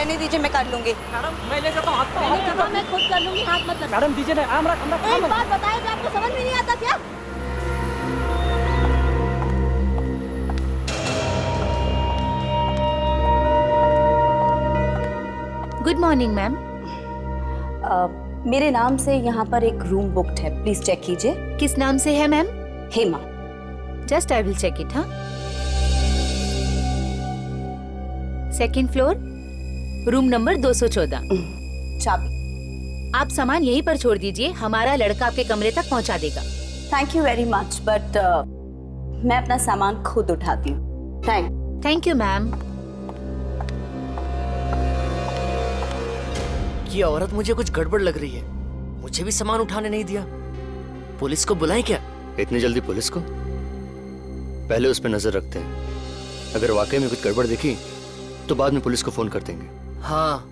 रहने दीजिए, मैं कर लूंगी। मैडम मैं ले जाता हूँ, हाथ पे। मैं खुद कर लूंगी, हाथ मत लगाओ। मैडम दीजिए ना, आम रख। एक बात बताए तो आपको समझ में नहीं आता क्या? Good morning ma'am. मेरे नाम से यहाँ पर एक रूम बुक्ड है, प्लीज चेक कीजिए। किस नाम से है ma'am? Hema. Just I will check it. हाँ, सेकंड फ्लोर, रूम नंबर 214। चाबी। आप सामान यहीं पर छोड़ दीजिए, हमारा लड़का आपके कमरे तक पहुंचा देगा। Thank you very much, but मैं अपना सामान खुद उठाती हूँ। Thank you ma'am. ये औरत मुझे कुछ गड़बड़ लग रही है, मुझे भी सामान उठाने नहीं दिया। पुलिस को बुलाएं क्या? इतनी जल्दी पुलिस को? पहले उस पर नजर रखते हैं, अगर वाकई में कुछ गड़बड़ दिखी तो बाद में पुलिस को फोन कर देंगे। हाँ,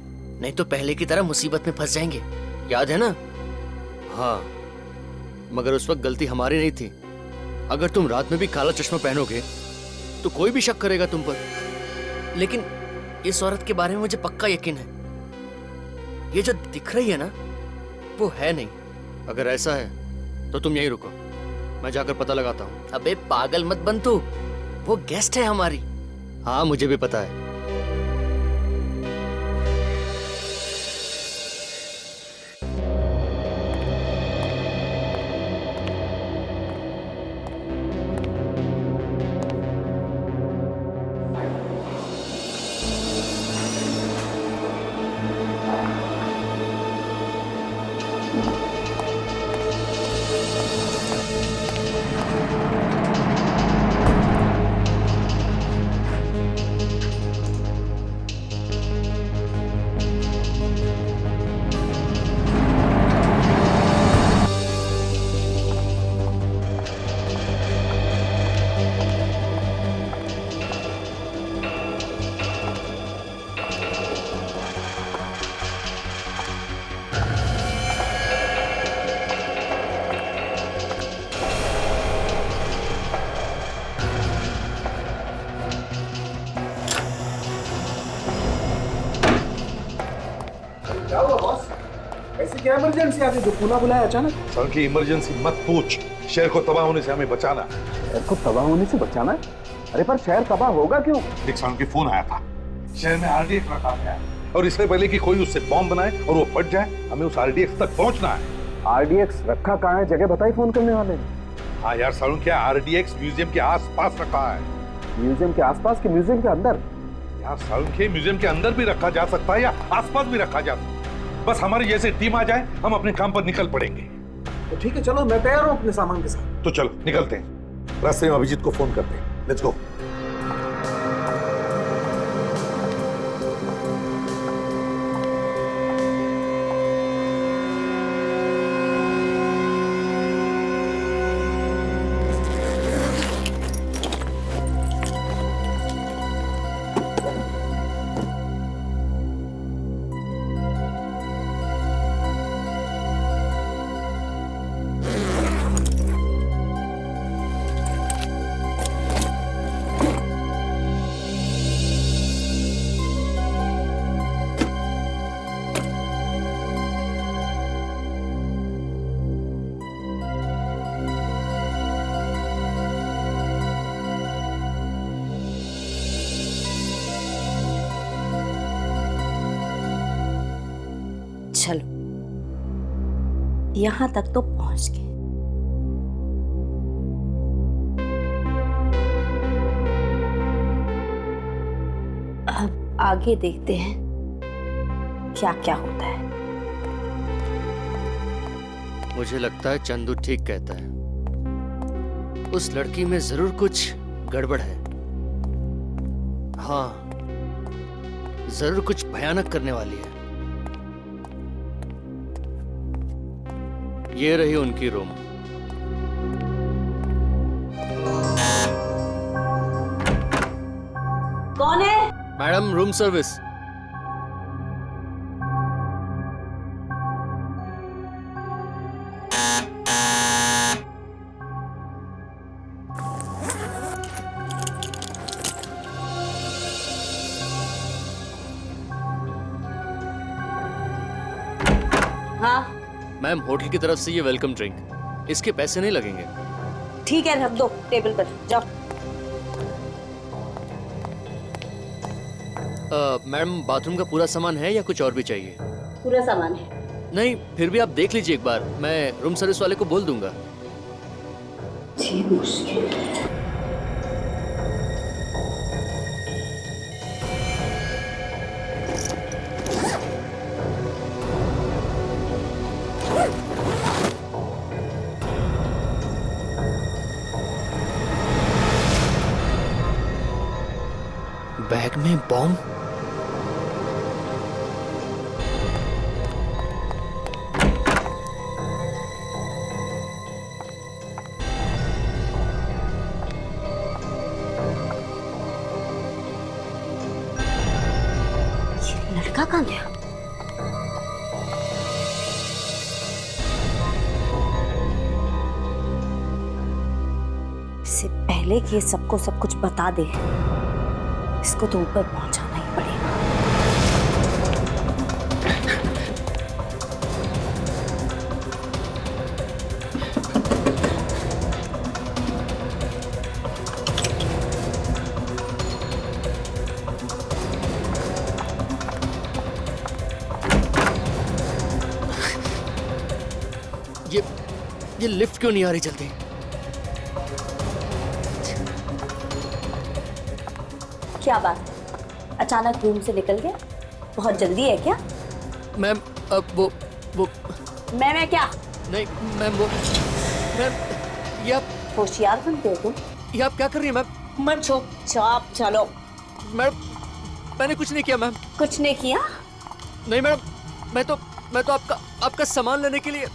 नहीं तो पहले की तरह मुसीबत में फंस जाएंगे, याद है ना? हाँ, मगर उस वक्त गलती हमारी नहीं थी। अगर तुम रात में भी काला चश्मा पहनोगे तो कोई भी शक करेगा तुम पर। लेकिन इस औरत के बारे में मुझे पक्का यकीन है, ये जो दिख रही है ना, वो है नहीं। अगर ऐसा है तो तुम यहीं रुको, मैं जाकर पता लगाता हूँ। अबे पागल मत बन तू, वो गेस्ट है हमारी। हाँ मुझे भी पता है। क्या हुआ बॉस? ऐसी क्या इमरजेंसी आ गई जो पुनः बुलाया अचानक? सर की इमरजेंसी मत पूछ, शहर को तबाह होने से हमें बचाना। शहर को तबाह होने से बचाना? अरे पर शहर तबाह होगा क्यों? एक साल की फोन आया था, शहर में आरडीएक्स रखा गया है और इससे पहले कि कोई उससे बॉम्ब बनाए और वो फट जाए, हमें उस आरडीएक्स तक पहुंचना है। आरडीएक्स रखा कहाँ है? जगह बताई फोन करने वाले ने। हाँ यार सालू, क्या आरडीएक्स म्यूजियम के आस-पास रखा है। म्यूजियम के आसपास के म्यूजियम के अंदर? यार सालू, के म्यूजियम के अंदर भी रखा जा सकता है या आसपास भी रखा जा सकता है। बस हमारी जैसे टीम आ जाए, हम अपने काम पर निकल पड़ेंगे। तो ठीक है, चलो मैं तैयार हूँ अपने सामान के साथ। तो चलो निकलते हैं, रास्ते में अभिजीत को फोन करते हैं। Let's go. चलो, यहां तक तो पहुंच गए। अब आगे देखते हैं क्या क्या होता है। मुझे लगता है चंदू ठीक कहता है, उस लड़की में जरूर कुछ गड़बड़ है। हाँ, जरूर कुछ भयानक करने वाली है। ये रही उनकी रूम। कौन है? Madam, room service. Ma'am hotel की तरफ से ये वेलकम ड्रिंक, इसके पैसे नहीं लगेंगे। ठीक है, रख दो टेबल पर, जाओ। मैडम बाथरूम का पूरा सामान है या कुछ और भी चाहिए? पूरा सामान है। नहीं, फिर भी आप देख लीजिए एक बार, मैं रूम सर्विस वाले को बोल दूंगा। जी मुश्किल। बैग में बॉम्ब? लड़का कहाँ गया? इससे पहले कि ये सबको सब कुछ बता दे, इसको तो ऊपर पहुंचाना ही पड़ेगा। ये लिफ्ट क्यों नहीं आ रही जल्दी? क्या बात है, अचानक रूम से निकल गया? बहुत जल्दी है क्या? मैम अब वो मैं क्या? नहीं मैम, वो मैम ये आप होशियार बनते हो तुम। ये आप क्या कर रही हैं मैम? मत चुपचाप चलो। मैडम मैंने कुछ नहीं किया मैम। कुछ नहीं किया? नहीं मैडम, मैं तो आपका सामान लेने के लिए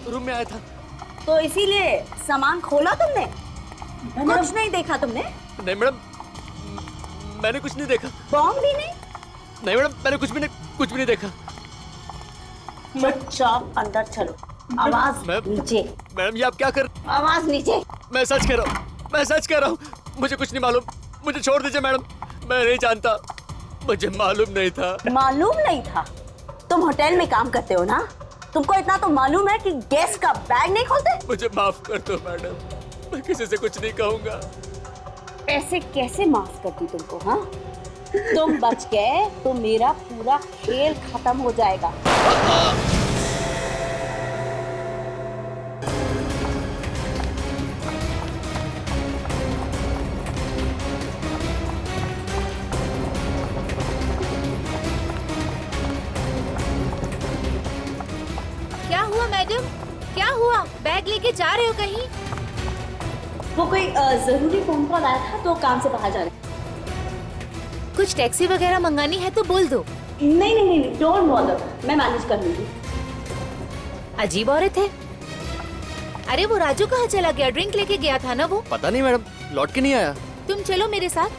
रूम में आया था। तो इसीलिए सामान खोला तुमने? कुछ नहीं देखा तुमने? नहीं मैडम, मैंने कुछ नहीं देखा। बॉम्ब भी नहीं? नहीं मैडम, मैंने कुछ भी नहीं देखा। चुपचाप अंदर चलो। आवाज नीचे। मैडम ये आप क्या कर? आवाज नीचे। मैं सच कह रहा हूँ, मुझे कुछ नहीं मालूम, मुझे छोड़ दीजिए मैडम, मैं नहीं जानता, मुझे मालूम नहीं था। मालूम नहीं था? तुम होटल में काम करते हो ना, तुमको इतना तो मालूम है कि गेस्ट का बैग नहीं खोलते? मुझे माफ कर दो मैडम, मैं किसी से कुछ नहीं कहूँगा। ऐसे कैसे माफ करती तुमको? हाँ, तुम बच गए तो मेरा पूरा खेल खत्म हो जाएगा। क्या हुआ मैडम, क्या हुआ? बैग लेके जा रहे हो कहीं? वो कोई जरूरी फोन कॉल आया था तो काम से बाहर जा रहे। कुछ टैक्सी वगैरह मंगानी है तो बोल दो। नहीं, डोंट बॉदर, मैं मैनेज कर लूंगी। अजीब औरत है। अरे वो राजू कहाँ चला गया? ड्रिंक लेके गया था ना वो? पता नहीं मैडम, लौट के नहीं आया। तुम चलो मेरे साथ।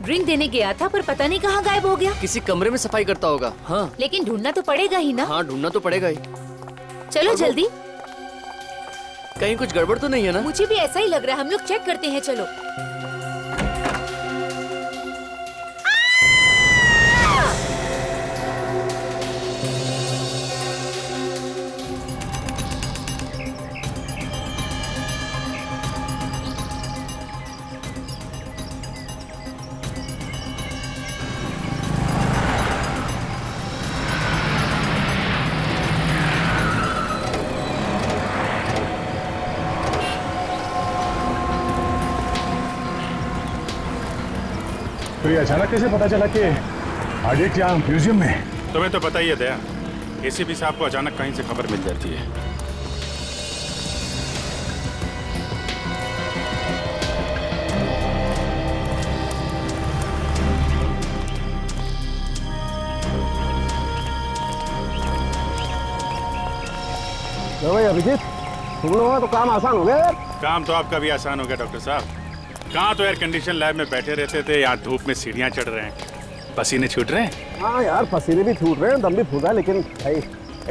ड्रिंक देने गया था पर पता नहीं कहाँ गायब हो गया। किसी कमरे में सफाई करता होगा। हाँ लेकिन ढूंढना तो पड़ेगा ही ना। हाँ, ढूंढना तो पड़ेगा ही। चलो जल्दी। कहीं कुछ गड़बड़ तो नहीं है ना? मुझे भी ऐसा ही लग रहा है, हम लोग चेक करते हैं, चलो। तो ये अचानक कैसे पता चला कि आडिट यहाँ म्यूजियम में? तुम्हें तो पता ही है दया, एसीपी साहब को अचानक कहीं से खबर मिल जाती है। तो भाई अभिजीत, तुम लोगों का तो काम आसान हो गया यार। काम तो आपका भी आसान हो गया डॉक्टर साहब। कहाँ तो एयर कंडीशन लैब में बैठे रहते थे, यहाँ धूप में सीढ़ियाँ चढ़ रहे हैं, पसीने छूट रहे हैं। हाँ यार, पसीने भी छूट रहे हैं, दम भी फूटा है, लेकिन भाई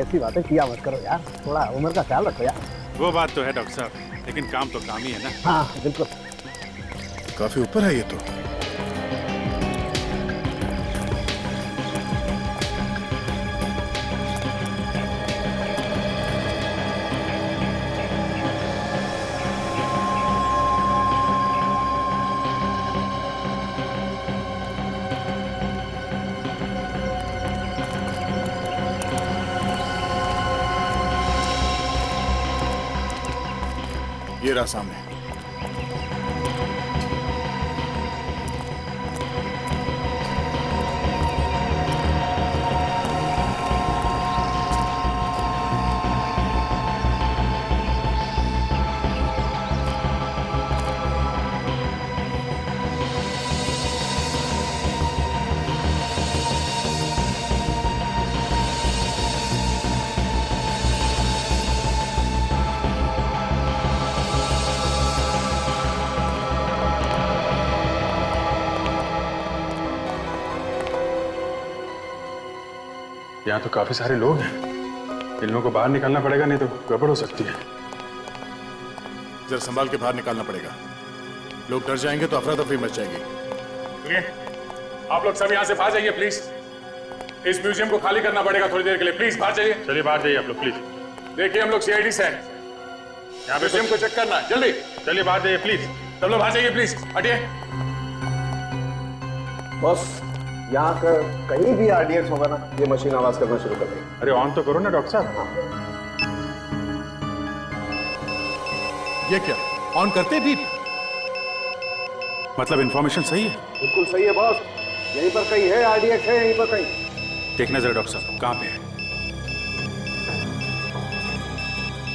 ऐसी बातें किया मत करो यार, थोड़ा उम्र का ख्याल रखो यार। वो बात तो है डॉक्टर साहब, लेकिन काम तो काम ही है ना। हाँ बिल्कुल। काफी ऊपर है ये तो। ये रहा सामने। यहाँ तो काफी सारे लोग हैं, इन लोगों को बाहर निकालना पड़ेगा, नहीं तो गड़बड़ हो सकती है। जरा संभाल के बाहर निकालना पड़ेगा, लोग डर जाएंगे तो अफरा तफरी मच जाएगी। सुनिए, आप लोग सब यहाँ से बाहर जाइए प्लीज। इस म्यूजियम को खाली करना पड़ेगा थोड़ी देर के लिए, प्लीज बाहर जाइए। चलिए बाहर जाइए आप लोग प्लीज। देखिए हम लोग सीआईडी से हैं, यहाँ पे म्यूजियम को चेक करना है, जल्दी चलिए बाहर जाइए प्लीज। सब लोग बाहर जाइए प्लीज, हटिए। बॉस, यहाँ का कहीं भी आरडीएक्स होगा ना, ये मशीन आवाज करना शुरू कर देगी। अरे ऑन तो करो ना डॉक्टर साहब। ये क्या ऑन करते भी? मतलब इंफॉर्मेशन सही है? बिल्कुल सही है बॉस, यहीं पर कहीं है आरडीएक्स, है यहीं पर कहीं। देखना जरा डॉक्टर साहब कहाँ पे है।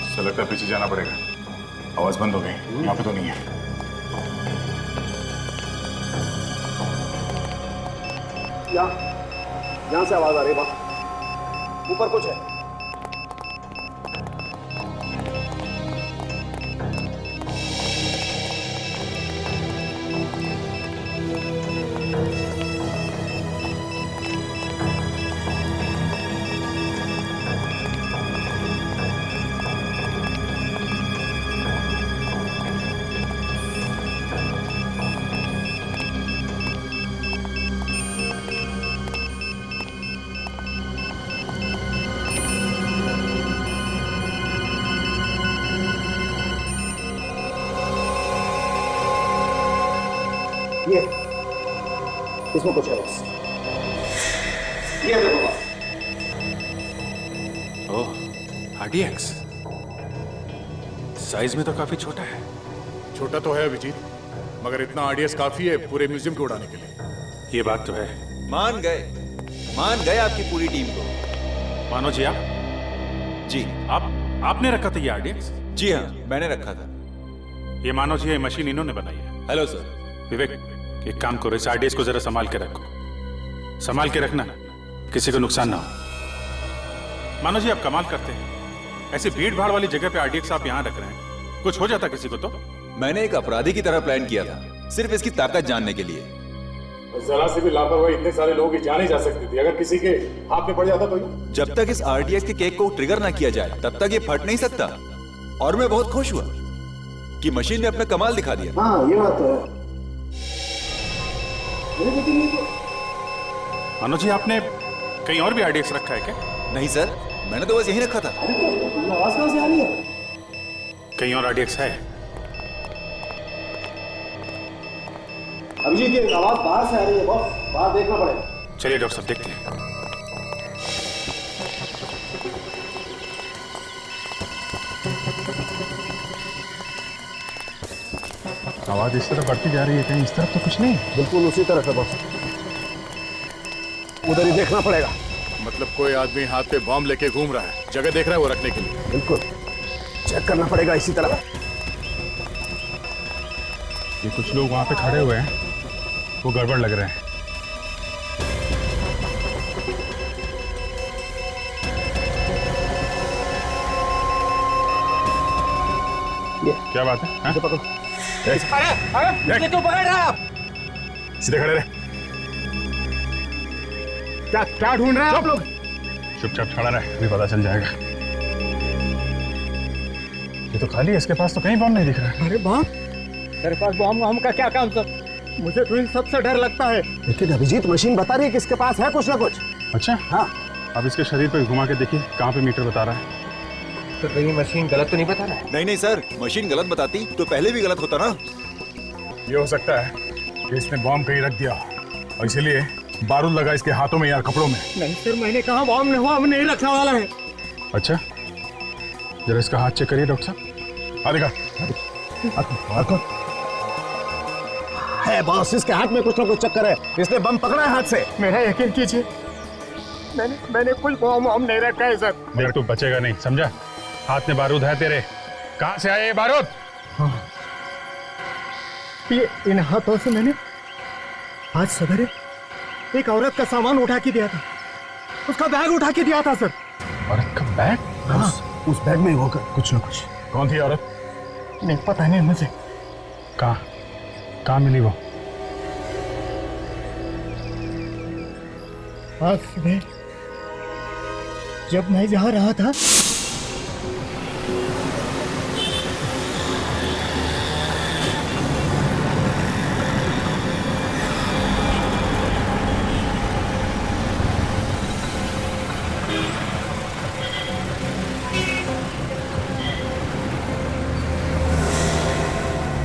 ऐसा लगता है पीछे जाना पड़ेगा, आवाज बंद हो गई, यहाँ पे तो नहीं है। यहाँ से आवाज आ रही है बॉस, ऊपर कुछ है। ये इसमें कुछ है बस, ये देखो बस। ओह, आरडीएक्स साइज में तो काफी छोटा है। छोटा तो है अभिजीत, मगर इतना आरडीएक्स काफी है पूरे म्यूजियम को उड़ाने के लिए। ये बात तो है। मान गए आपकी पूरी टीम को। मानो जी आप? जी। आपने रखा था ये आरडीएक्स? जी हाँ, मैंने रखा था। ये मानो जी, ये मशीन इन्होंने बनाई है। Hello sir. विवेक, एक काम करो, इस आरडीएक्स को जरा संभाल के रखो, संभाल के रखना, किसी को नुकसान ना हो। मानो जी आप कमाल करते हैं, ऐसी भीड़ भाड़ वाली जगह पे आरडीएक्स आप यहाँ रख रहे हैं, कुछ हो जाता किसी को तो? मैंने एक अपराधी की तरह प्लान किया था, सिर्फ इसकी ताकत जानने के लिए। जरा से भी लापरवाही इतने सारे लोगों की जान ही जा सकती थी, अगर किसी के हाथ में पड़ जाता तो? जब तक इस आरडीएक्स के केक को ट्रिगर ना किया जाए तब तक ये फट नहीं सकता। और मैं बहुत खुश हुआ कि मशीन ने अपना कमाल दिखा दिया। हाँ, ये बात तो है। मानो जी आपने कहीं और भी आरडीएक्स रखा है क्या? नहीं सर, मैंने तो बस यहीं रखा था। आवाज कहाँ से आ रही है? कहीं और आरडीएक्स है? अभिजीत, ये आवाज बाहर से आ रही है बॉस, बाहर देखना पड़ेगा। चलिए डॉक्टर साहब देखते हैं। आवाज इस तरफ बढ़ती जा रही है, कहीं इस तरफ तो कुछ नहीं? बिल्कुल उसी तरफ है बॉस, उधर ही देखना पड़ेगा। मतलब कोई आदमी हाथ पे बॉम्ब लेके घूम रहा है, जगह देख रहा है वो रखने के लिए? बिल्कुल, चेक करना पड़ेगा इसी तरफ। ये कुछ लोग वहां पे खड़े हुए हैं, वो गड़बड़ लग रहे हैं। क्या बात है? पकड़ो। अरे तो बढ़ रहा आप। सीधे खड़े रहे। क्या ढूंढ रहे हैं आप लोग? चुपचाप खड़ा रहे, अभी पता चल जाएगा। ये तो खाली है, इसके पास तो कहीं बॉम्ब नहीं दिख रहा है। अरे बॉम्ब? तेरे पास बॉम्ब का क्या काम सर? मुझे तो इन सबसे डर लगता है। लेकिन अभिजीत, मशीन बता रही है कि इसके पास है कुछ ना कुछ। अच्छा हाँ, अब इसके शरीर पे घुमा के देखिए कहाँ पे मीटर बता रहा है। तो कहीं मशीन गलत तो नहीं बता रहा है? नहीं सर, मशीन गलत बताती तो पहले भी गलत होता ना। ये हो सकता है कि इसने बॉम्ब कहीं रख दिया और इसीलिए बारूद लगा इसके हाथों में या कपड़ों में। नहीं सर, मैंने कहा बॉम्ब नहीं रखने वाला है। अच्छा, जरा इसका हाथ चेक करिए डॉक्टर साहब। हाँ देखा, है बॉस, इसके हाथ में कुछ ना कुछ चक्कर है, इसने बम पकड़ा है हाथ से। मेरा यकीन कीजिए, मैंने कोई बम नहीं रखा है सर। देख तू बचेगा नहीं, समझा? हाथ में बारूद है तेरे। कहाँ से आए ये बारूद? ये इन हाथों से मैंने आज सवेरे एक औरत का सामान उठा के दिया था, उसका बैग उठा के दिया था सर। औरत का बैग? हाँ, उस बैग में होगा कुछ ना कुछ। कौन थी औरत? नहीं पता नहीं मुझे। कहाँ मिली वो? आज सुबह जब मैं जा रहा था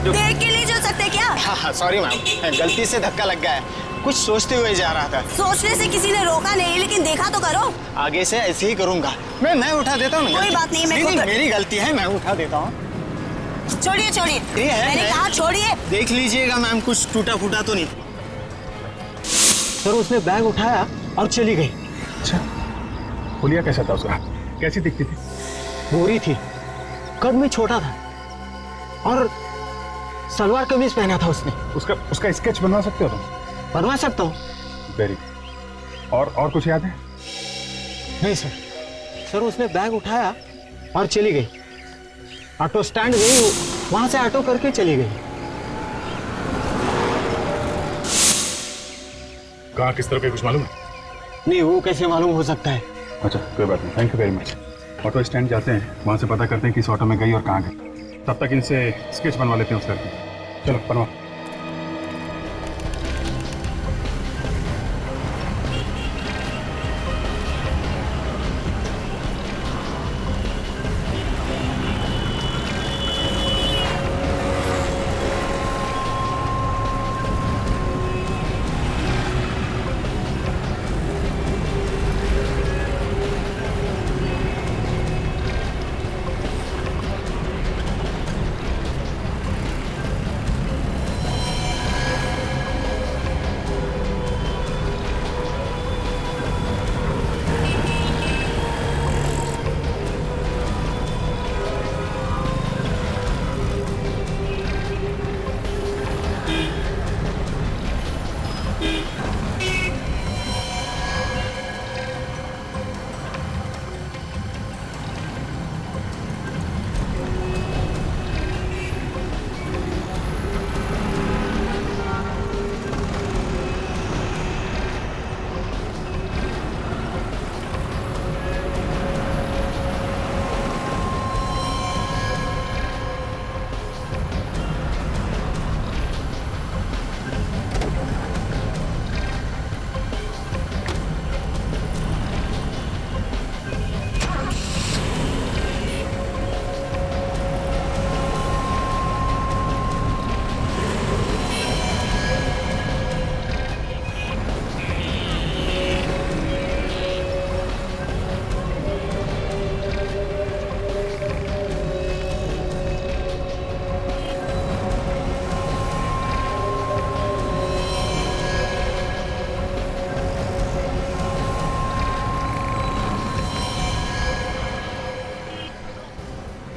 देख के नहीं चल सकते क्या? हाँ सॉरी मैम, गलती से धक्का लग गया है, कुछ सोचते हुए जा रहा था। सोचने से किसी ने रोका नहीं, लेकिन देखा तो करो। आगे से ऐसे ही करूंगा। मैं उठा देता हूँ। कोई बात नहीं, मैं मेरी गलती है, मैं उठा देता हूँ। छोड़िए छोड़िए, मैंने कहा छोड़िए। देख लीजिएगा मैम, कुछ टूटा फूटा तो नहीं। सर उसने बैग उठाया और चली गई। अच्छा, हुलिया कैसा था उसका? कैसी दिखती थी? गोरी थी, कद में छोटा था और सलवार कमीज पहना था उसने। उसका स्केच बनवा सकते हो तुम? बनवा सकता हूँ। वेरी। और कुछ याद है? नहीं सर। सर उसने बैग उठाया और चली गई, ऑटो स्टैंड गई, वहां से ऑटो करके चली गई। कहाँ किस तरह का कुछ मालूम है? नहीं, वो कैसे मालूम हो सकता है? अच्छा कोई बात नहीं, thank you very much. Auto stand जाते हैं, वहाँ से पता करते हैं किस ऑटो में गई और कहाँ गई। तब तक इनसे स्केच बनवा लेते हैं उस लड़की। चलो बनवा।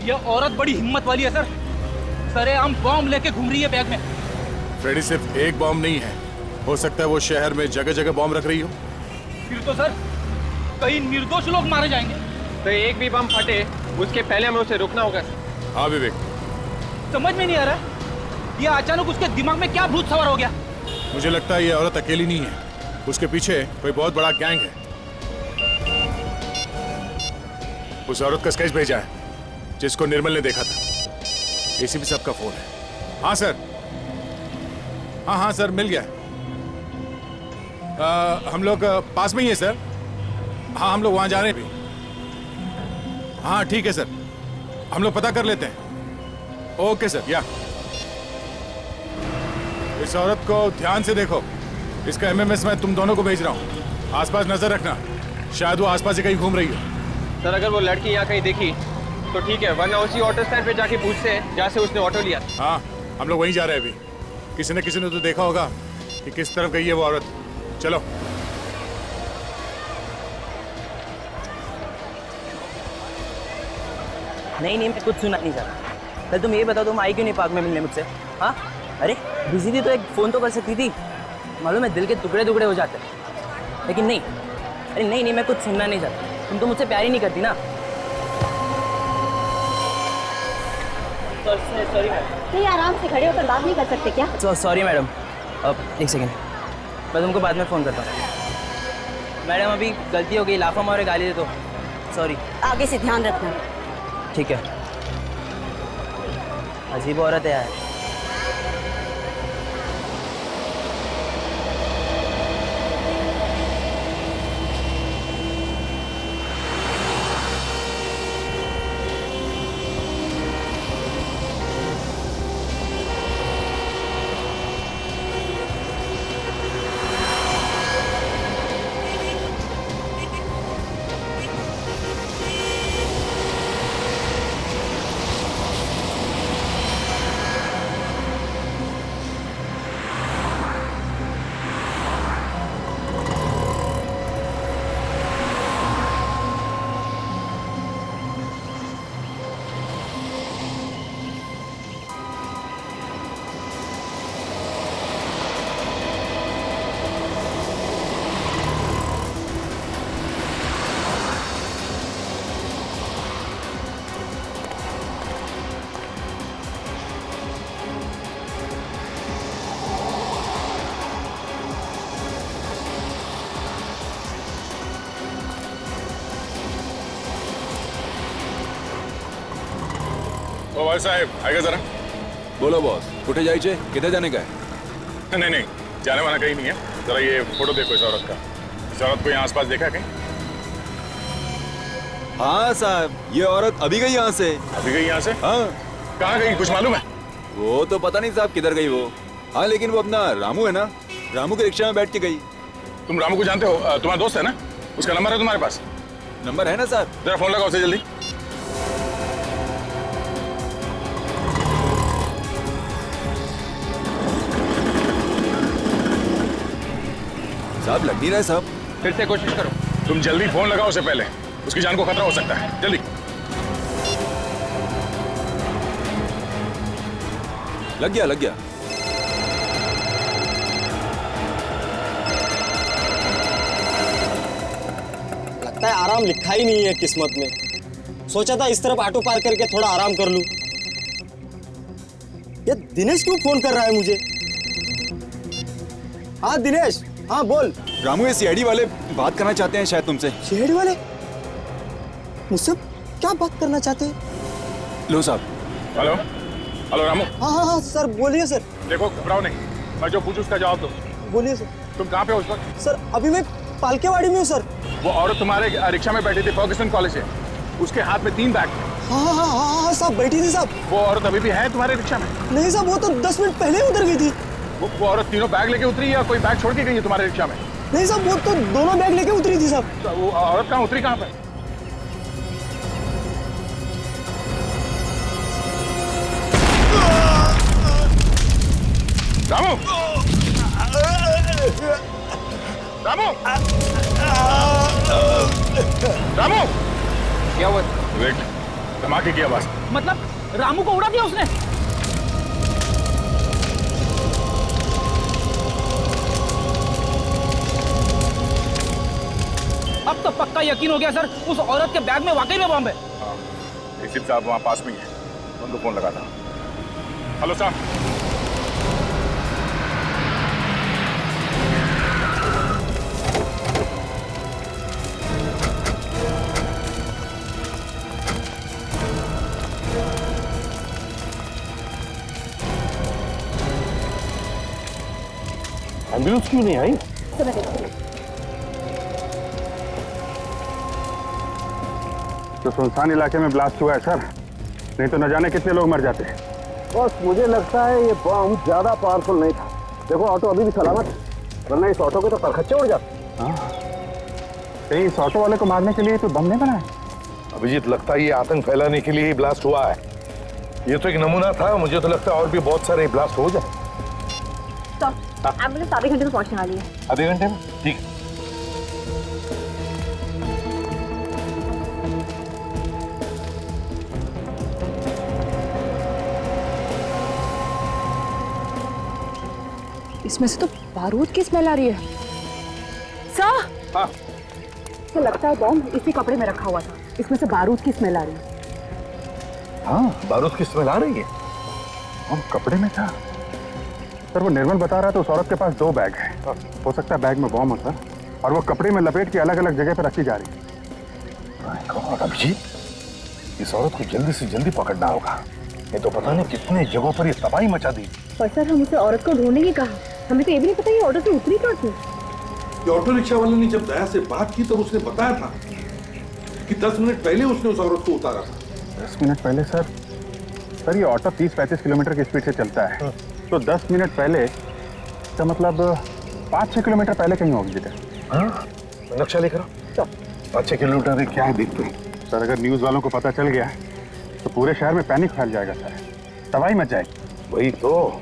यह औरत बड़ी हिम्मत वाली है सर, सरेआम बॉम्ब लेके घूम रही है बैग में। फ्रेडी सिर्फ एक बॉम्ब नहीं है, हो सकता है वो शहर में जगह जगह बॉम्ब रख रही हो। फिर तो सर कई निर्दोष लोग मारे जाएंगे। तो एक भी बम फटे उसके पहले हमें उसे रोकना होगा। हाँ विवेक, समझ में नहीं आ रहा, ये अचानक उसके दिमाग में क्या भूत सवार हो गया। मुझे लगता है ये औरत अकेली नहीं है, उसके पीछे कोई बहुत बड़ा गैंग है। उस औरत का स्केच भेजा है जिसको निर्मल ने देखा था। एसीपी साहब का फोन है। हाँ सर, हाँ सर मिल गया। हम लोग पास में ही है सर। हाँ हम लोग वहां जा रहे हैं भी। हाँ ठीक है सर, हम लोग पता कर लेते हैं। Okay sir. या इस औरत को ध्यान से देखो, इसका एमएमएस मैं तुम दोनों को भेज रहा हूँ। आसपास नजर रखना, शायद वो आसपास ही कहीं घूम रही हो। सर अगर वो लड़की यहाँ कहीं देखी तो ठीक है, वरना उसी ऑटो स्टैंड पे जाके पूछते हैं जहाँ से उसने ऑटो लिया। हाँ, हम लोग वहीं जा रहे हैं अभी। किसी ने तो देखा होगा कि किस तरफ गई है वो औरत। चलो। नहीं मैं कुछ सुनना नहीं चाहता। कल तुम ये बताओ, तुम आई क्यों नहीं पार्क में मिलने मुझसे? हाँ, अरे बिजी थी तो एक फ़ोन तो कर सकती थी। मालूम है दिल के टुकड़े टुकड़े हो जाते हैं, लेकिन नहीं। अरे नहीं मैं कुछ सुनना नहीं चाहता। तुम तो मुझसे प्यार ही नहीं करती ना। Sorry madam. नहीं, आराम से खड़े होकर बात नहीं कर सकते क्या? Sorry madam. अब एक सेकेंड, मैं तुमको बाद में फ़ोन करता हूँ। मैडम अभी गलती हो गई, लाफा मारे गाली दे दो। सॉरी। आगे से ध्यान रखना। ठीक है। अजीब औरत है यार। ओ भाई साहब, आएगा जरा। बोलो बॉस, कुठे जायचे? किधर जाने का है? नहीं, जाने वाला कहीं नहीं है। जरा ये फोटो देखो इस औरत का। इस औरत को यहाँ आसपास देखा कहीं? हाँ साहब, ये औरत अभी गई यहाँ से। अभी गई यहाँ से? हाँ। कहाँ गई, कुछ मालूम है? वो तो पता नहीं साहब किधर गई वो। हाँ लेकिन वो अपना रामू है ना, रामू के रिक्शा में बैठ के गई। तुम रामू को जानते हो? तुम्हारा दोस्त है ना? उसका नंबर है तुम्हारे पास? नंबर है ना साहब। जरा फोन लगाओ उसे जल्दी। साहब लग नहीं रहा है साहब। फिर से कोशिश करो। तुम जल्दी फोन लगाओ उसे पहले, उसकी जान को खतरा हो सकता है। जल्दी। लग गया। लगता है आराम लिखा ही नहीं है किस्मत में। सोचा था इस तरफ ऑटो पार्क करके थोड़ा आराम कर लूं। ये दिनेश क्यों फोन कर रहा है मुझे? हाँ दिनेश, हाँ बोल। रामू ये सीआईडी वाले बात करना चाहते हैं शायद तुमसे। सीआईडी वाले मुझसे क्या बात करना चाहते हैं? लो साहब। हेलो रामू। हाँ सर बोलिए सर। देखो घबराओ नहीं, मैं जो पूछूं उसका जवाब दो। बोलिए सर। तुम कहाँ पे हो उस वक्त? सर अभी मैं पालकेवाड़ी में हूँ सर। वो औरत तुम्हारे रिक्शा में बैठी थी फर्ग्यूसन कॉलेज से, उसके हाथ में 3 बैग थे। हाँ साहब बैठी थी साहब। वो औरत अभी भी है तुम्हारे रिक्शा में? नहीं साहब, वो तो 10 मिनट पहले उतर गई थी। वो औरत तीनों बैग लेके उतरी या कोई बैग छोड़ के गई है तुम्हारे रिक्शा में? नहीं साहब, वो तो दोनों बैग लेके उतरी थी साहब। तो वो औरत कहाँ उतरी, कहाँ पे? रामू! रामू! क्या हुआ? वेट, धमाके की आवाज। मतलब रामू को उड़ा दिया उसने? अब तो पक्का यकीन हो गया सर, उस औरत के बैग में वाकई में बम है। हाँ, एसीपी साहब वहाँ पास में ही है, उनको फोन लगा था। हेलो साहब। एम्बुलेंस क्यों नहीं आई? तो सुनसान इलाके में ब्लास्ट हुआ है सर, नहीं तो न जाने कितने लोग मर जाते। बस मुझे लगता है ये बम ज्यादा पावरफुल नहीं था। देखो ऑटो अभी भी सलामत है, वरना इस ऑटो के तो परखच्चे उड़ जाते। कहीं इस ऑटो वाले को मारने के लिए तो बम नहीं बनाया? अभिजीत, लगता है ये आतंक फैलाने के लिए ही ब्लास्ट हुआ है। ये तो एक नमूना था, मुझे तो लगता है और भी बहुत सारे ब्लास्ट हो जाए। एम्बुलेंस आधे घंटे में पहुंचने वाली है। आधे घंटे में? ठीक है। इसमें से तो बारूद की स्मेल आ रही है। सर, तो लगता है बॉम्ब इसी कपड़े में रखा हुआ था, इसमें से बारूद की स्मेल आ रही है। हाँ, बारूद की स्मेल आ रही है। और कपड़े में था। सर वो निर्मल बता रहा था उस औरत के पास 2 बैग है। हो सकता है बैग में बॉम्ब होता और वो कपड़े में लपेट के अलग अलग जगह पर रखी जा रही है। अभिजीत, इस औरत को जल्दी से जल्दी पकड़ना होगा। ये तो पता नहीं कितने जगहों पर ये तबाही मचा दी। पर सर, हम उसे औरत को ढूंढने की कहा, हमें तो ये भी नहीं पता ये ऑटो से उतरी कहाँ थी। ऑटो रिक्शा वाले ने जब दया से बात की तब उसने बताया था कि 10 मिनट पहले उसने उस औरत को उतारा था। 10 मिनट पहले? सर ये ऑटो 30-35 किलोमीटर की स्पीड से चलता है। तो 10 मिनट पहले तो मतलब 5-6 किलोमीटर पहले कहीं होगी जगह। नक्शा लेकर 5-6 किलोमीटर क्या है देखते हैं। सर अगर न्यूज वालों को पता चल गया तो पूरे शहर में पैनिक फैल जाएगा सर, तबाही मच जाएगी। वही तो।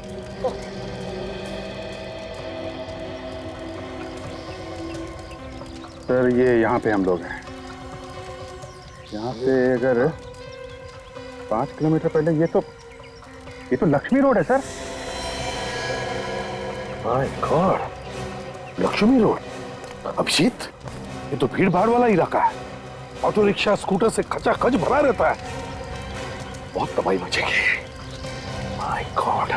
सर ये यहाँ पे हम लोग हैं। यहाँ से अगर 5 किलोमीटर पहले ये तो लक्ष्मी रोड है sir. My God, Lakshmi road. Abhijeet, ये तो भीड़ भाड़ वाला इलाका है। ऑटो रिक्शा स्कूटर से खचाखच भरा रहता है। बहुत तबाही मचेगी। My God.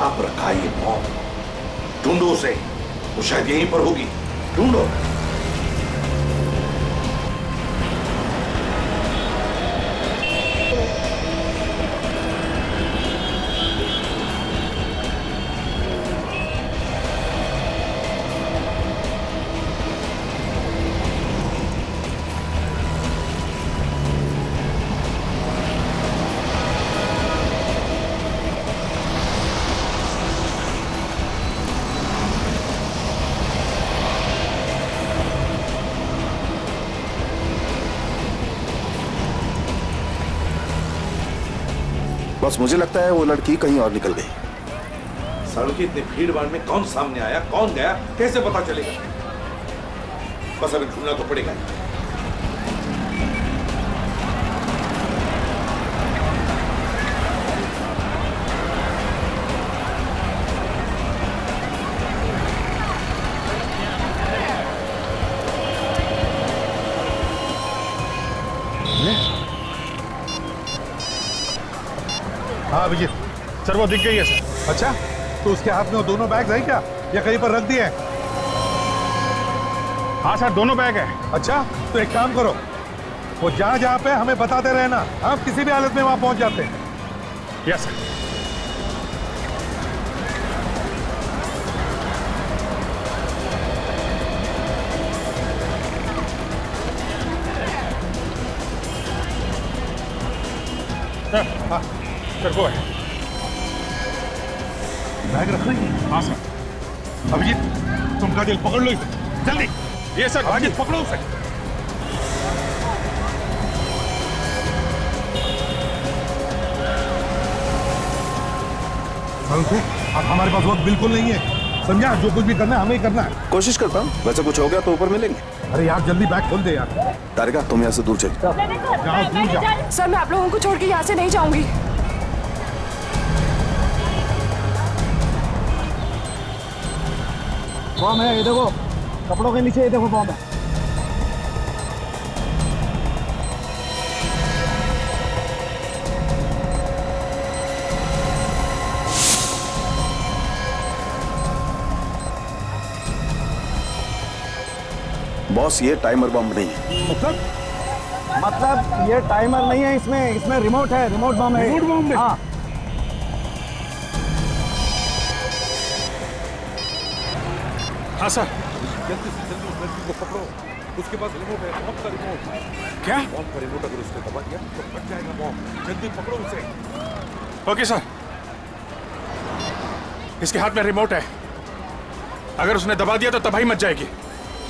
आप रखा ये बॉम्ब, ढूंढो उसे। वो शायद यहीं पर होगी, ढूंढो। बस मुझे लगता है वो लड़की कहीं और निकल गई। सड़क की इतनी भीड़ भाड़ में कौन सामने आया, कौन गया, कैसे पता चलेगा? बस अभी ढूंढना तो पड़ेगा। हाँ अभिजीत, सर वो दिख गई है सर। अच्छा, तो उसके हाथ में वो दोनों बैग है क्या, या कहीं पर रख दिए? हाँ सर, दोनों बैग है। अच्छा, तो एक काम करो, वो जहाँ जहाँ पे हमें बताते रहना, हम किसी भी हालत में वहां पहुंच जाते हैं। Yes sir. हाँ सर वो है। बैग रख रही है? हाँ सर। अभिजीत, तुम काजल पकड़ लो इसे, जल्दी। ये सर। अभिजीत पकड़ो उसे। अब हमारे पास वक्त बिल्कुल नहीं है, समझा? जो कुछ भी करना है हमें ही करना है। कोशिश करता हूँ, वैसे कुछ हो गया तो ऊपर मिलेंगे। अरे यार जल्दी बैग खोल दे यार। तारिका तुम यहाँ से दूर चल जाओ, दूर जाओ। सर मैं आप लोगों को छोड़ के यहाँ से नहीं जाऊंगी। बॉम्ब है, ये देखो कपड़ों के नीचे, ये देखो बॉम्ब है। बॉस ये टाइमर बम नहीं है। मतलब मतलब ये टाइमर नहीं है, इसमें रिमोट है, रिमोट बम है। रिमोट बम है? हाँ। हाँ सर। जल्दी से जल्दी उस लड़की को पकड़ो, उसके पास रिमोट है, बम का रिमोट। क्या? बम का रिमोट अगर उसने दबा दिया तो फट जाएगा बम। जल्दी पकड़ो उसे। Okay sir. इसके हाथ में रिमोट है, अगर उसने दबा दिया तो तबाही मच जाएगी।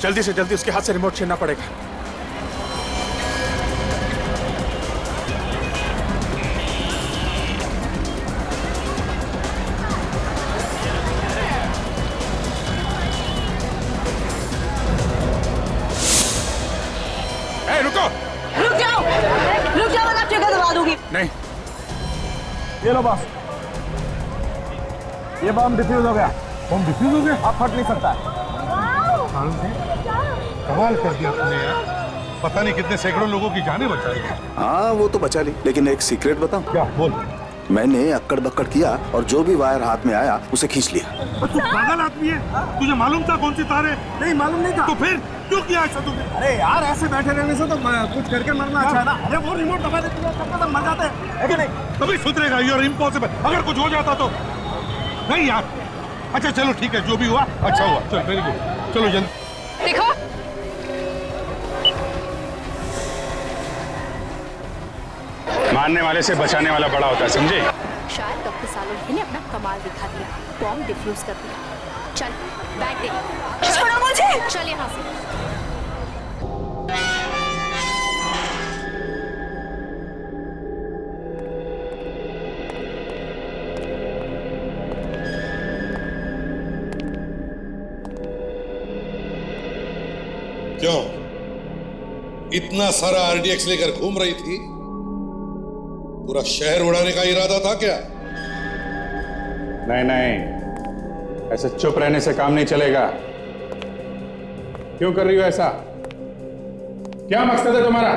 जल्दी से जल्दी उसके हाथ से रिमोट छीनना पड़ेगा। ए, रुको। रुक जाओ वरना ट्रिगर दबा दूंगी। नहीं। ये लो बॉस, ये बम डिफ्यूज हो गया। बम डिफ्यूज हो गया? अब फट नहीं सकता है। कमाल कर दिया तुमने यार, पता नहीं कितने सैकड़ों लोगों की जानें बचाई। हाँ वो तो बचा ली, लेकिन एक सीक्रेट बताऊं? क्या? बोल। मैंने अक्कड़ बक्कड़ किया और जो भी वायर हाथ में आया उसे खींच लिया। तू पागल आदमी है, तुझे मालूम था कौन सी तार है? नहीं मालूम नहीं था। तो फिर क्यों किया ऐसा तुमने? अरे यार ऐसे बैठे रहने से तो कुछ करके मरना अच्छा है ना। अरे वो रिमोट दबा देते तो मर जाते हैं, है कि नहीं? कभी सुधरेगा, यू आर इम्पॉसिबल। अगर कुछ हो जाता तो नहीं यार। अच्छा चलो ठीक है, जो भी हुआ अच्छा हुआ। चल वेरी गुड, चलो जल्दी। देखो मारने वाले से बचाने वाला बड़ा होता है, समझे? शायद डॉक्टर सालों ने अपना कमाल दिखा दिया, बॉम्ब डिफ्यूज कर दिया। चल बैग दे। छोड़ो मुझे। चल यहाँ से। क्यों इतना सारा आरडीएक्स लेकर घूम रही थी? पूरा शहर उड़ाने का इरादा था क्या? नहीं नहीं, ऐसे चुप रहने से काम नहीं चलेगा। क्यों कर रही हो ऐसा? क्या मकसद है तुम्हारा?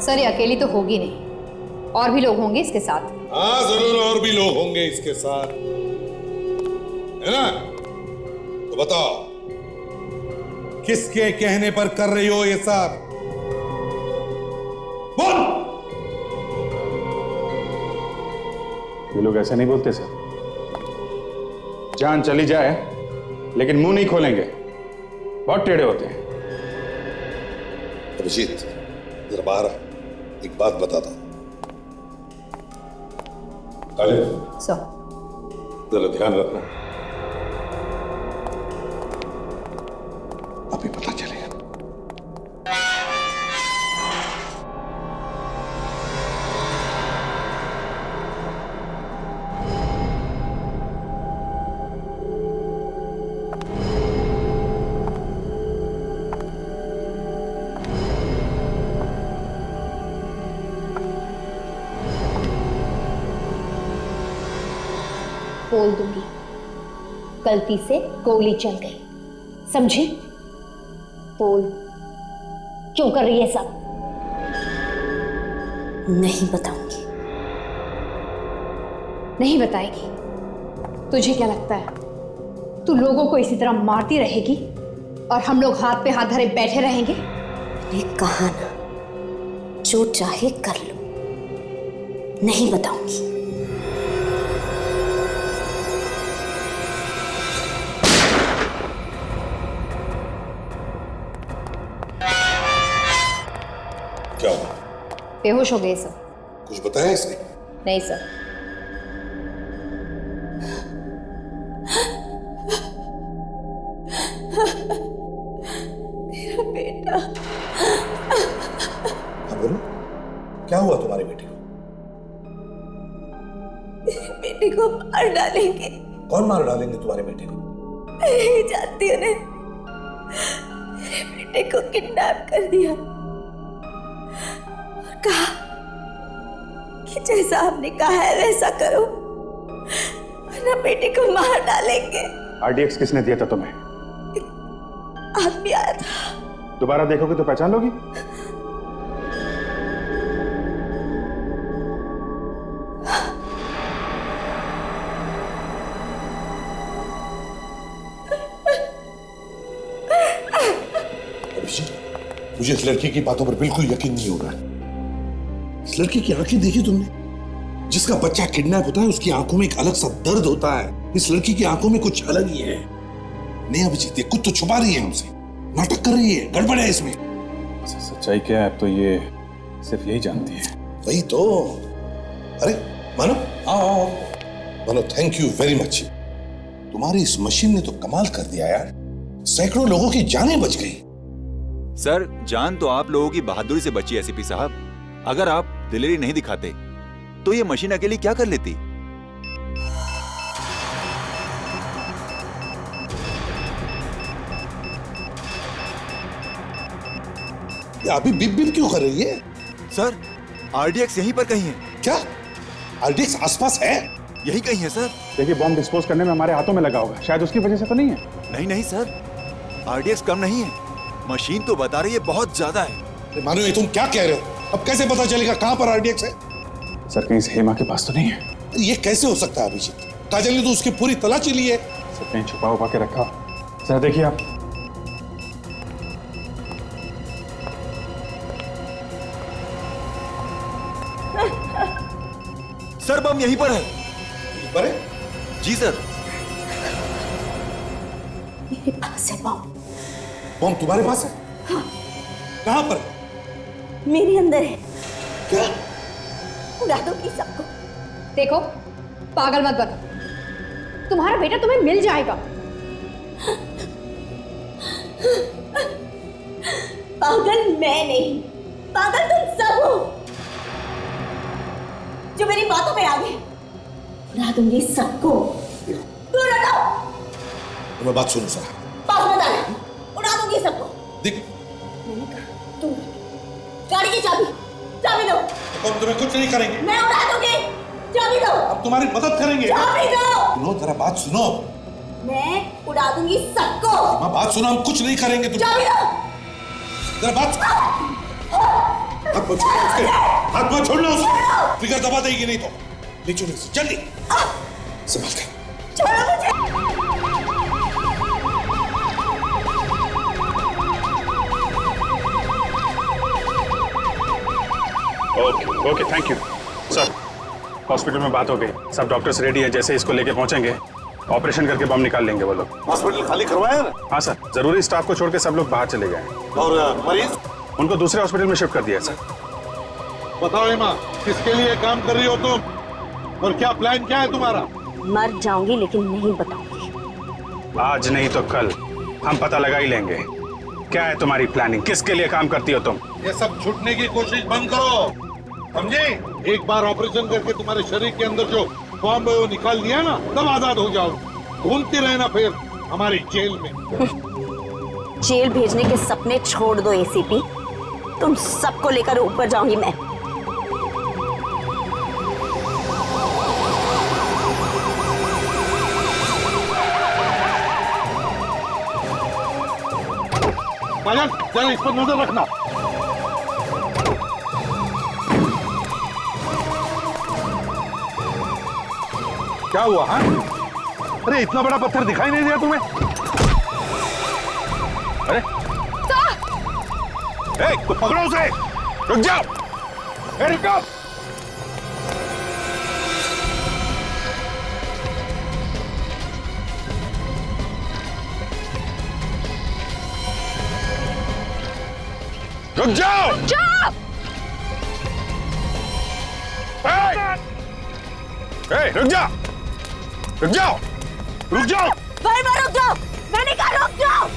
सर ये अकेली तो होगी नहीं, और भी लोग होंगे इसके साथ। हाँ जरूर, और भी लोग होंगे इसके साथ, है ना? तो बताओ किसके कहने पर कर रही हो ये सब? बोल। ये लोग ऐसे नहीं बोलते सर। जान चली जाए लेकिन मुंह नहीं खोलेंगे, बहुत टेढ़े होते हैं। अभिजीत जरा बाहर आ, एक बात बताता हूं। सर जरा ध्यान रखना, अभी पता चलेगा। बोल दूंगी, गलती से गोली चल गई, समझी? बोल, क्यों कर रही है सब? नहीं बताऊंगी। नहीं बताएगी? तुझे क्या लगता है तू लोगों को इसी तरह मारती रहेगी और हम लोग हाथ पे हाथ धरे बैठे रहेंगे? मैंने कहा ना, जो चाहे कर लो, नहीं बताऊंगी। क्या हुआ? बेहोश हो गए सर। कुछ बताया इसने? नहीं सर। मेरा बेटा। हाँ बोलो, क्या हुआ तुम्हारे बेटे को? मेरे बेटे को मार डालेंगे। कौन मार डालेंगे तुम्हारे बेटे को? मैं नहीं जानती उन्हें। मेरे बेटे को किडनैप कर दिया और कहा कि जैसा आपने कहा है वैसा करो वरना बेटे को मार डालेंगे। आरडीएक्स किसने दिया था तुम्हें? आदमी आया था। दोबारा देखोगे तो पहचान लोगी? मुझे इस लड़की की बातों पर बिल्कुल यकीन नहीं हो रहा है। इस लड़की की आंखें देखी तुमने? जिसका बच्चा किडनैप होता है उसकी आंखों में एक अलग सा दर्द होता है। इस लड़की की आंखों में कुछ अलग ही है। नहीं अभिजीत, ये कुछ तो छुपा रही है हमसे, नाटक कर रही है, गड़बड़ है इसमें। सच्चाई क्या है अब तो ये सिर्फ यही जानती है। वही तो। अरे मानो, आओ मानो, थैंक यू वेरी मच। तुम्हारी इस मशीन ने तो कमाल कर दिया यार, सैकड़ों लोगों की जानें बच गई। सर, जान तो आप लोगों की बहादुरी से बची एसीपी साहब। अगर आप दिलेरी नहीं दिखाते तो ये मशीन अकेली क्या कर लेती? ये अभी बिप बिप क्यों कर रही है? सर, आरडीएक्स यहीं पर कहीं है। क्या आरडीएक्स आसपास है? यही कहीं है सर। देखिए, बॉम्ब डिस्पोज करने में हमारे हाथों में लगा होगा, शायद उसकी वजह से तो नहीं है। नहीं नहीं सर, आरडीएक्स कम नहीं है, मशीन तो बता रही है बहुत ज्यादा है। मानो, ये तुम क्या कह रहे हो? अब कैसे पता चलेगा कहां पर आरडीएक्स है? सर, कहीं से हेमा के पास तो नहीं है? ये कैसे हो सकता है अभिजीत? काजल ने तो उसकी पूरी तलाशी ली है। सर, कहीं छुपा हुआ के रखा। सर देखिए आप। सर, बम यहीं पर है। यहीं पर है? जी सर। मेरे पास है बम। बम तुम्हारे पास है? हाँ। कहां पर? मेरे अंदर है। क्या? उड़ा दूंगी सबको। देखो, पागल मत बनो, तुम्हारा बेटा तुम्हें मिल जाएगा। पागल मैं नहीं, पागल तुम सब हो जो मेरी बातों में आ गए। उड़ा दूंगी सबको। दूर हटाओ। तुम्हें बात सुनो सर। पास मत आना। उड़ा दूंगी सबको। देख, मैंने कहा तुम गाड़ी की चाबी दो। हम तुम्हें कुछ नहीं करेंगे। मैं उड़ा दूंगी। चाबी दो। हम तुम्हारी मदद करेंगे। चाबी दो। सुनो, जरा बात सुनो। मैं उड़ा दूंगी सबको। मैं बात सुनो, हम कुछ नहीं करेंगे। तुम चाबी दो। जरा बात। हाथ मत छोड़ना उसके, हाथ मत छोड़ना उसके। ट्रिगर दबा देगी नहीं तो। ले चलो इसे, जल्दी संभाल कर। छोड़ो मुझे। Okay okay, thank you sir. Hospital में बात हो गई, सब डॉक्टर्स रेडी हैं। जैसे इसको लेके पहुंचेंगे ऑपरेशन करके बम निकाल लेंगे वो लोग। हॉस्पिटल खाली करवाया ना? हाँ सर, जरूरी स्टाफ को छोड़ के सब लोग बाहर चले गए। और मरीज? उनको दूसरे हॉस्पिटल में शिफ्ट कर दिया सर। बताओ हेमा, किसके लिए काम कर रही हो तुम, और क्या प्लान क्या है तुम्हारा? मर जाऊंगी लेकिन नहीं बताऊंगी। आज नहीं तो कल हम पता लगा ही लेंगे क्या है तुम्हारी प्लानिंग, किसके लिए काम करती हो तुम। ये सब छूटने की कोशिश बंद करो, समझे? एक बार ऑपरेशन करके तुम्हारे शरीर के अंदर जो बॉम्ब है वो निकाल दिया ना, तब आजाद हो जाओ। घूमती रहना फिर हमारी जेल में। जेल भेजने के सपने छोड़ दो एसीपी, तुम सबको लेकर ऊपर जाऊंगी मैं। चल, इस पर नजर रखना। क्या हुआ? हाँ, अरे इतना बड़ा पत्थर दिखाई नहीं दिया तुम्हें? अरे तो पकड़ो उसे। रुक जाओ। रुक जाओ। रुक जाओ। रुक जाओ। रुक जाओ। रुक जाओ। रुक जाओ। भाई मैं रुक जाओ। मैंने कहा रुक जाओ।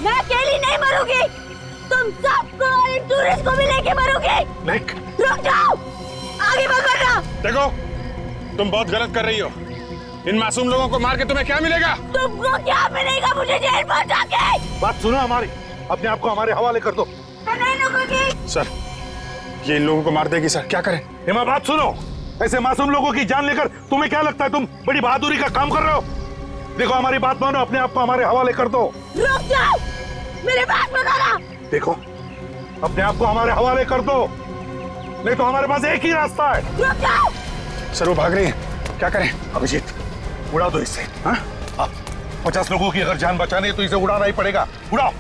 मैं अकेली नहीं मरूंगी, तुम सबको और इन टूरिस्ट को भी लेके मरोगे। रुक जाओ, आगे मत बढ़ना। देखो, तुम बहुत गलत कर रही हो। इन मासूम लोगों को मार के तुम्हें क्या मिलेगा? तुमको क्या मिलेगा मुझे जेल पहुंचा के? बात सुनो हमारी, अपने आप को हमारे हवाले कर दो। मैं नहीं रुकूंगी। सर, ये इन लोगों को मार देगी सर, क्या करें? हेमा, बात सुनो, ऐसे मासूम लोगों की जान लेकर तुम्हें क्या लगता है तुम बड़ी बहादुरी का काम कर रहे हो? देखो, हमारी बात मानो, अपने आप को हमारे हवाले कर दो। रुक जाओ, मेरे बात मत आना। देखो, अपने आप को हमारे हवाले कर दो, नहीं तो हमारे पास एक ही रास्ता है। रुक जाओ। सर, वो भाग रही है, क्या करें? अभिजीत, उड़ा दो इसे। हाँ? 50 लोगों की अगर जान बचानी है तो इसे उड़ाना ही पड़ेगा। उड़ाओ।